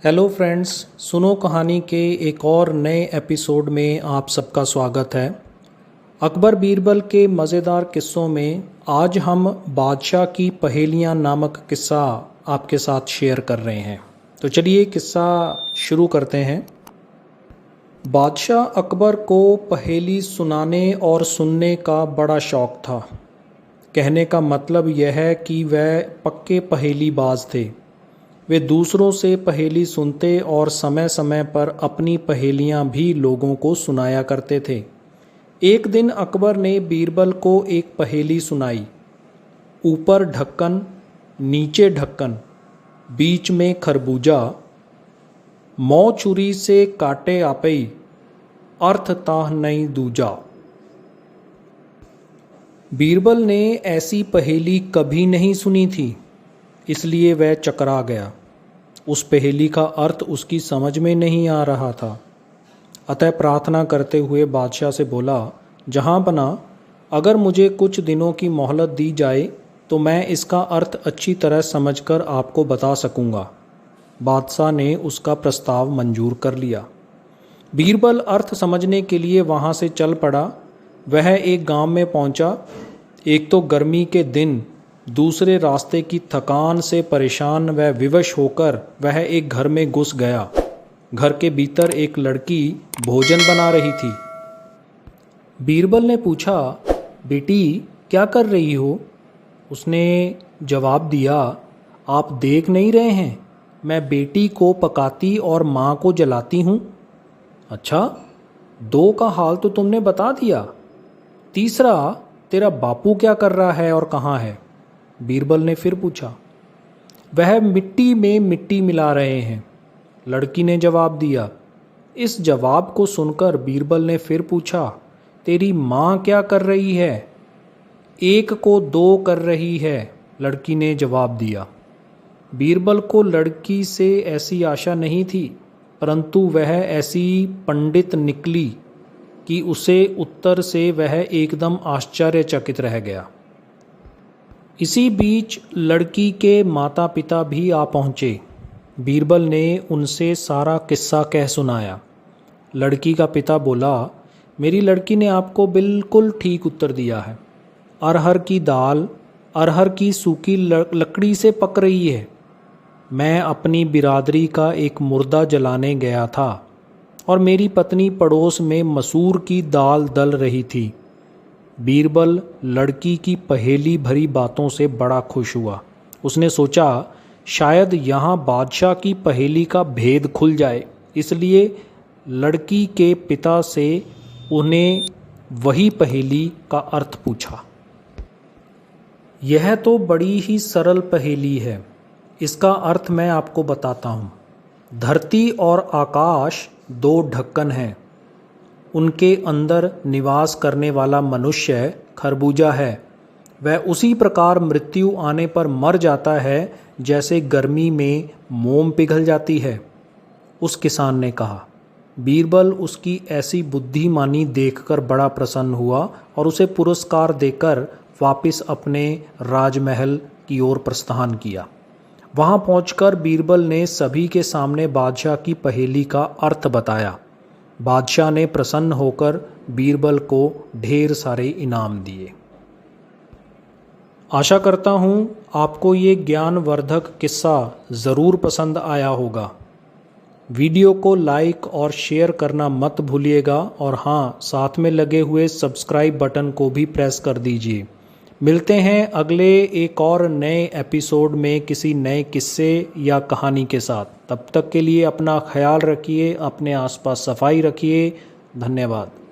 Hello friends, सुनो कहानी के एक और नए एपिसोड में आप सबका स्वागत है। अकबर बीरबल के मज़ेदार किस्सों में आज हम बादशाह की पहेलियाँ नामक किस्सा आपके साथ शेयर कर रहे हैं। तो चलिए किस्सा शुरू करते हैं। बादशाह अकबर को पहेली सुनाने और सुनने का बड़ा शौक़ था। कहने का मतलब यह है कि वह पक्के पहेलीबाज थे। वे दूसरों से पहेली सुनते और समय समय पर अपनी पहेलियां भी लोगों को सुनाया करते थे। एक दिन अकबर ने बीरबल को एक पहेली सुनाई। ऊपर ढक्कन, नीचे ढक्कन, बीच में खरबूजा, मौ छुरी से काटे आपई, अर्थ ताह नहीं दूजा। बीरबल ने ऐसी पहेली कभी नहीं सुनी थी, इसलिए वह चकरा गया। उस पहेली का अर्थ उसकी समझ में नहीं आ रहा था। अतः प्रार्थना करते हुए बादशाह से बोला, जहाँ बना, अगर मुझे कुछ दिनों की मोहलत दी जाए तो मैं इसका अर्थ अच्छी तरह समझकर आपको बता सकूँगा। बादशाह ने उसका प्रस्ताव मंजूर कर लिया। बीरबल अर्थ समझने के लिए वहाँ से चल पड़ा। वह एक गांव में पहुँचा। एक तो गर्मी के दिन, दूसरे रास्ते की थकान से परेशान व विवश होकर वह एक घर में घुस गया। घर के भीतर एक लड़की भोजन बना रही थी। बीरबल ने पूछा, बेटी क्या कर रही हो? उसने जवाब दिया, आप देख नहीं रहे हैं, मैं बेटी को पकाती और माँ को जलाती हूँ। अच्छा, दो का हाल तो तुमने बता दिया, तीसरा तेरा बापू क्या कर रहा है और कहाँ है? बीरबल ने फिर पूछा। वह मिट्टी में मिट्टी मिला रहे हैं, लड़की ने जवाब दिया। इस जवाब को सुनकर बीरबल ने फिर पूछा, तेरी माँ क्या कर रही है? एक को दो कर रही है, लड़की ने जवाब दिया। बीरबल को लड़की से ऐसी आशा नहीं थी, परंतु वह ऐसी पंडित निकली कि उसे उत्तर से वह एकदम आश्चर्यचकित रह गया। इसी बीच लड़की के माता पिता भी आ पहुँचे। बीरबल ने उनसे सारा किस्सा कह सुनाया। लड़की का पिता बोला, मेरी लड़की ने आपको बिल्कुल ठीक उत्तर दिया है। अरहर की दाल अरहर की सूखी लकड़ी से पक रही है। मैं अपनी बिरादरी का एक मुर्दा जलाने गया था और मेरी पत्नी पड़ोस में मसूर की दाल दल रही थी। बीरबल लड़की की पहेली भरी बातों से बड़ा खुश हुआ। उसने सोचा, शायद यहाँ बादशाह की पहेली का भेद खुल जाए, इसलिए लड़की के पिता से उन्हें वही पहेली का अर्थ पूछा। यह तो बड़ी ही सरल पहेली है, इसका अर्थ मैं आपको बताता हूँ। धरती और आकाश दो ढक्कन हैं, उनके अंदर निवास करने वाला मनुष्य खरबूजा है। वह उसी प्रकार मृत्यु आने पर मर जाता है जैसे गर्मी में मोम पिघल जाती है, उस किसान ने कहा। बीरबल उसकी ऐसी बुद्धिमानी देखकर बड़ा प्रसन्न हुआ और उसे पुरस्कार देकर वापस अपने राजमहल की ओर प्रस्थान किया। वहाँ पहुंचकर बीरबल ने सभी के सामने बादशाह की पहेली का अर्थ बताया। बादशाह ने प्रसन्न होकर बीरबल को ढेर सारे इनाम दिए। आशा करता हूँ आपको ये ज्ञानवर्धक किस्सा ज़रूर पसंद आया होगा। वीडियो को लाइक और शेयर करना मत भूलिएगा और हाँ, साथ में लगे हुए सब्सक्राइब बटन को भी प्रेस कर दीजिए। मिलते हैं अगले एक और नए एपिसोड में किसी नए किस्से या कहानी के साथ। तब तक के लिए अपना ख्याल रखिए, अपने आसपास सफाई रखिए। धन्यवाद।